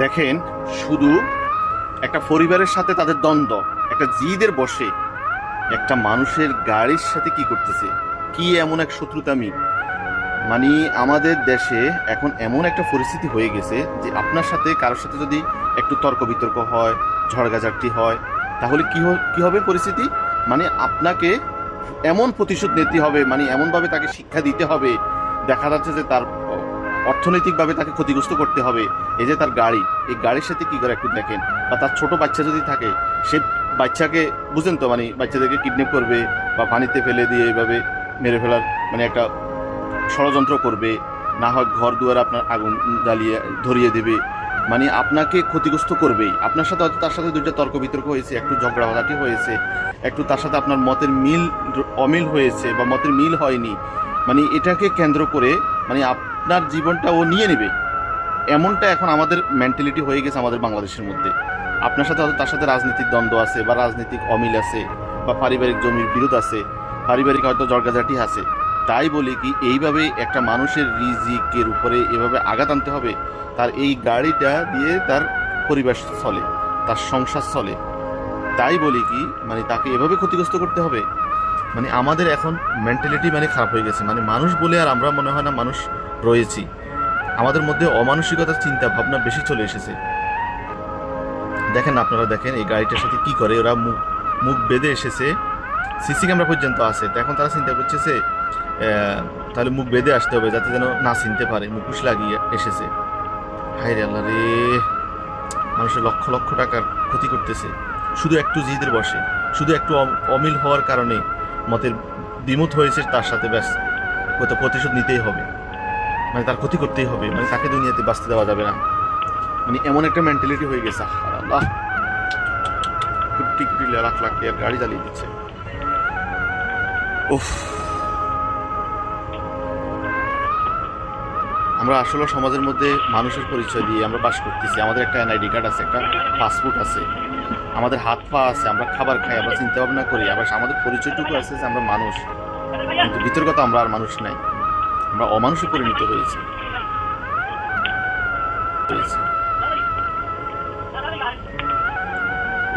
দেখেন, শুধু একটা পরিবারের সাথে তাদের দ্বন্দ্ব, একটা জিদের বসে একটা মানুষের গাড়ির সাথে কি করতেছে, কি এমন এক শত্রুতামি। মানে আমাদের দেশে এখন এমন একটা পরিস্থিতি হয়ে গেছে যে আপনার সাথে কারোর সাথে যদি একটু তর্ক বিতর্ক হয়, ঝড়গাঝাটি হয়, তাহলে কি হবে পরিস্থিতি, মানে আপনাকে এমন প্রতিশোধ নিতে হবে, মানে এমনভাবে তাকে শিক্ষা দিতে হবে, দেখা যাচ্ছে যে তার অর্থনৈতিকভাবে তাকে ক্ষতিগ্রস্ত করতে হবে। এই যে তার গাড়ি, এই গাড়ির সাথে কি করে একটু দেখেন। বা তার ছোট বাচ্চা যদি থাকে, সে বাচ্চাকে বুঝেন তো, মানে বাচ্চাদেরকে কিডন্যাপ করবে বা পানিতে ফেলে দিয়ে এইভাবে মেরে ফেলার মানে একটা ষড়যন্ত্র করবে, না হয় ঘর দুয়ার আপনার আগুন জ্বালিয়ে ধরিয়ে দেবে, মানে আপনাকে ক্ষতিগ্রস্ত করবেই। আপনার সাথে হয়তো তার সাথে দুইটা তর্ক বিতর্ক হয়েছে, একটু ঝগড়াঝাটি হয়েছে, একটু তার সাথে আপনার মতের অমিল হয়েছে বা মতের মিল হয়নি, মানে এটাকে কেন্দ্র করে মানে আপনার জীবনটা ও নিয়ে নেবে, এমনটা এখন আমাদের মেন্টালিটি হয়ে গেছে আমাদের বাংলাদেশের মধ্যে। আপনার সাথে হয়তো তার সাথে রাজনৈতিক দ্বন্দ্ব আছে বা রাজনৈতিক অমিল আছে বা পারিবারিক জমির বিরোধ আছে, পারিবারিক হয়তো ঝগড়াঝাটি আছে। তাই বলি কি, এইভাবে একটা মানুষের রিজিকের উপরে এভাবে আঘাত আনতে হবে? তার এই গাড়িটা দিয়ে তার পরিবার চলে, তার সংসার চলে, তাই বলি কি মানে তাকে এভাবে ক্ষতিগ্রস্ত করতে হবে? মানে আমাদের এখন মেন্টালিটি মানে খারাপ হয়ে গেছে, মানে মানুষ বলে আর আমরা মনে হয় না মানুষ রয়েছি। আমাদের মধ্যে অমানসিকতার চিন্তা ভাবনা বেশি চলে এসেছে। দেখেন, আপনারা দেখেন এই গাড়িটার সাথে কি করে, ওরা মুখ মুখ বেঁধে এসেছে, সিসি ক্যামেরা পর্যন্ত আছে। তো এখন তারা চিন্তা করতেছে তাহলে মুখ বেঁধে আসতে হবে যাতে যেন না চিনতে পারে, মুখোশ লাগিয়ে এসেছে। হায় রে আল্লাহ রে, মানুষের লক্ষ লক্ষ টাকার ক্ষতি করতেছে শুধু একটু জিদের বসে, শুধু একটু অমিল হওয়ার কারণে মতের বিমুখ হয়েছে তার সাথে, ব্যাস কত প্রতিশোধ নিতেই হবে, মানে তার ক্ষতি করতেই হবে, মানে তাকে দুনিয়াতে বাঁচতে দেওয়া যাবে না। মানে এমন একটা মেন্টালিটি হয়ে গেছে। আর আল্লাহ, কোটি কোটি লাখ লাখ টাকার গাড়ি জ্বালিয়ে দিচ্ছে। উফ, আমরা আসলে সমাজের মধ্যে মানুষের পরিচয় দিয়ে আমরা বাস করতেছি। আমাদের একটা এনআইডি কার্ড আছে, একটা পাসপোর্ট আছে, আমাদের হাত পা আছে, আমরা খাবার খাই, আমরা চিন্তা ভাবনা করি, আবার আমাদের পরিচয়টুকু আছে যে আমরা মানুষ, কিন্তু ভিতর কথা আমরা আর মানুষ নাই, আমরা অমানুষে পরিণত হয়েছি।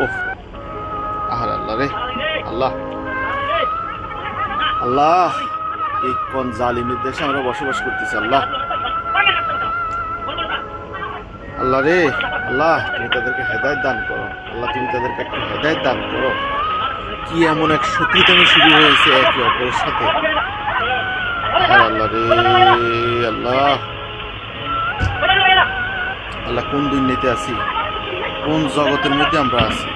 ওহ, আহার আল্লাহ রে আল্লাহ, আল্লাহ, এই কোন জালিমের দেশে আমরা বসবাস করতেছি। আল্লাহ, আল্লাহ রে আল্লাহ, তুমি তাদেরকে হেদায়েত দান করো। আল্লাহ, তুমি তাদেরকে একটা হেদায়েত দান করো। কি এমন এক শত্রুতামি শুরু হয়েছে একে অপরের সাথে। আল্লাহ রে আল্লাহ, আল্লাহ, কোন দুনিয়াতে আছি, কোন জগতের মধ্যে আমরা আছি।